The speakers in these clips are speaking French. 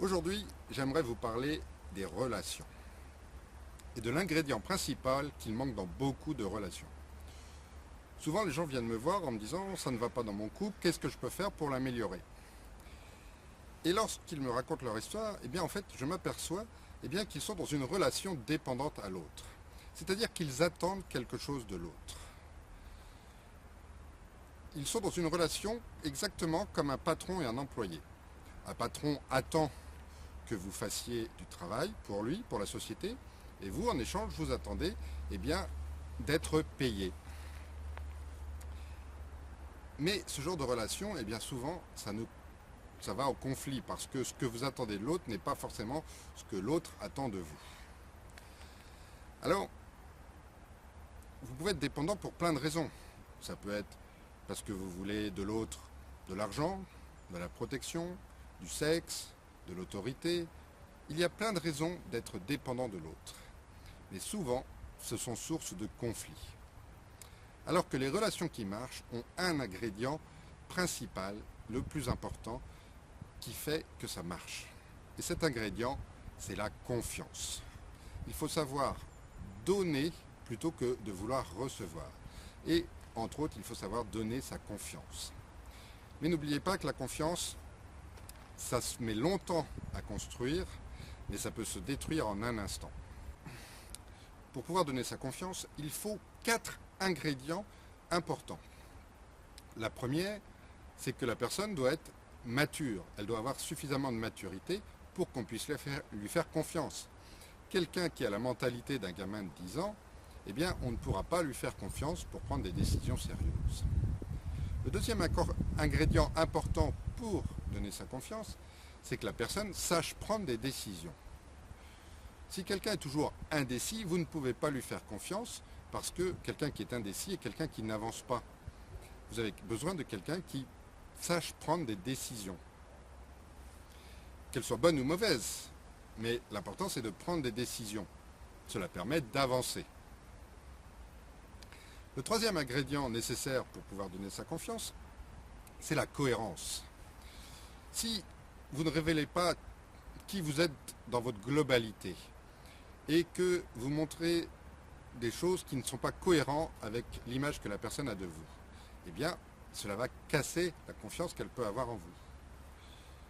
Aujourd'hui, j'aimerais vous parler des relations et de l'ingrédient principal qu'il manque dans beaucoup de relations. Souvent, les gens viennent me voir en me disant « ça ne va pas dans mon couple, qu'est-ce que je peux faire pour l'améliorer ?» Et lorsqu'ils me racontent leur histoire, en fait, je m'aperçois qu'ils sont dans une relation dépendante à l'autre. C'est-à-dire qu'ils attendent quelque chose de l'autre. Ils sont dans une relation exactement comme un patron et un employé. Un patron attend que vous fassiez du travail pour lui, pour la société, et vous, en échange, vous attendez d'être payé. Mais ce genre de relation, souvent, ça va au conflit, parce que ce que vous attendez de l'autre n'est pas forcément ce que l'autre attend de vous. Alors, vous pouvez être dépendant pour plein de raisons. Ça peut être parce que vous voulez de l'autre de l'argent, de la protection, du sexe, de l'autorité. Il y a plein de raisons d'être dépendant de l'autre. Mais souvent, ce sont sources de conflits. Alors que les relations qui marchent ont un ingrédient principal, le plus important, qui fait que ça marche. Et cet ingrédient, c'est la confiance. Il faut savoir donner plutôt que de vouloir recevoir. Et, entre autres, il faut savoir donner sa confiance. Mais n'oubliez pas que la confiance, ça se met longtemps à construire, mais ça peut se détruire en un instant. Pour pouvoir donner sa confiance, il faut 4 ingrédients importants. La première, c'est que la personne doit être mature. Elle doit avoir suffisamment de maturité pour qu'on puisse lui faire confiance. Quelqu'un qui a la mentalité d'un gamin de 10 ans, on ne pourra pas lui faire confiance pour prendre des décisions sérieuses. Le deuxième ingrédient important pour donner sa confiance, c'est que la personne sache prendre des décisions. Si quelqu'un est toujours indécis, vous ne pouvez pas lui faire confiance parce que quelqu'un qui est indécis est quelqu'un qui n'avance pas. Vous avez besoin de quelqu'un qui sache prendre des décisions. Qu'elles soient bonnes ou mauvaises, mais l'important c'est de prendre des décisions. Cela permet d'avancer. Le troisième ingrédient nécessaire pour pouvoir donner sa confiance, c'est la cohérence. Si vous ne révélez pas qui vous êtes dans votre globalité et que vous montrez des choses qui ne sont pas cohérentes avec l'image que la personne a de vous, cela va casser la confiance qu'elle peut avoir en vous.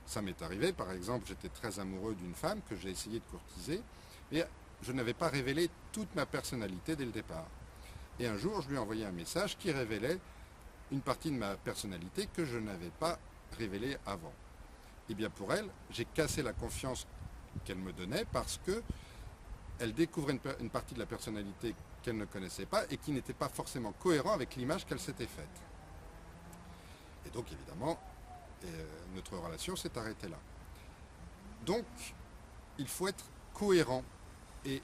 Ça m'est arrivé, par exemple, j'étais très amoureux d'une femme que j'ai essayé de courtiser, et je n'avais pas révélé toute ma personnalité dès le départ. Et un jour, je lui ai envoyé un message qui révélait une partie de ma personnalité que je n'avais pas révélée avant. Pour elle, j'ai cassé la confiance qu'elle me donnait parce que elle découvrait une partie de la personnalité qu'elle ne connaissait pas et qui n'était pas forcément cohérent avec l'image qu'elle s'était faite. Et donc, évidemment, notre relation s'est arrêtée là. Donc, il faut être cohérent et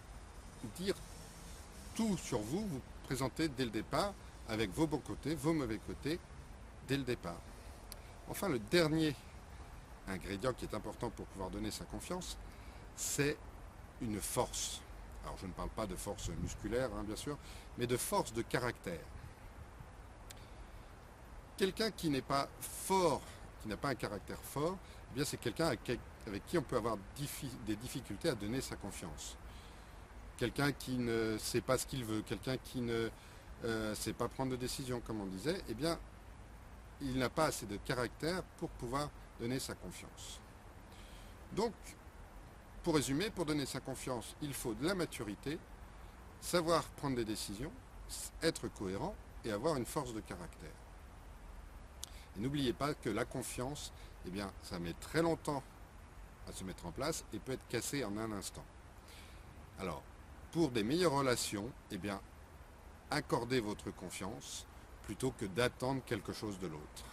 dire tout sur vous, vous présenter dès le départ, avec vos bons côtés, vos mauvais côtés, dès le départ. Enfin, le dernier ingrédient qui est important pour pouvoir donner sa confiance, c'est une force. Alors, je ne parle pas de force musculaire, bien sûr, mais de force de caractère. Quelqu'un qui n'est pas fort, qui n'a pas un caractère fort, c'est quelqu'un avec qui on peut avoir des difficultés à donner sa confiance. Quelqu'un qui ne sait pas ce qu'il veut, quelqu'un qui ne sait pas prendre de décision, comme on disait, il n'a pas assez de caractère pour pouvoir donner sa confiance. Donc, pour résumer, pour donner sa confiance, il faut de la maturité, savoir prendre des décisions, être cohérent et avoir une force de caractère. Et n'oubliez pas que la confiance, ça met très longtemps à se mettre en place et peut être cassé en un instant. Alors, pour des meilleures relations, accordez votre confiance plutôt que d'attendre quelque chose de l'autre.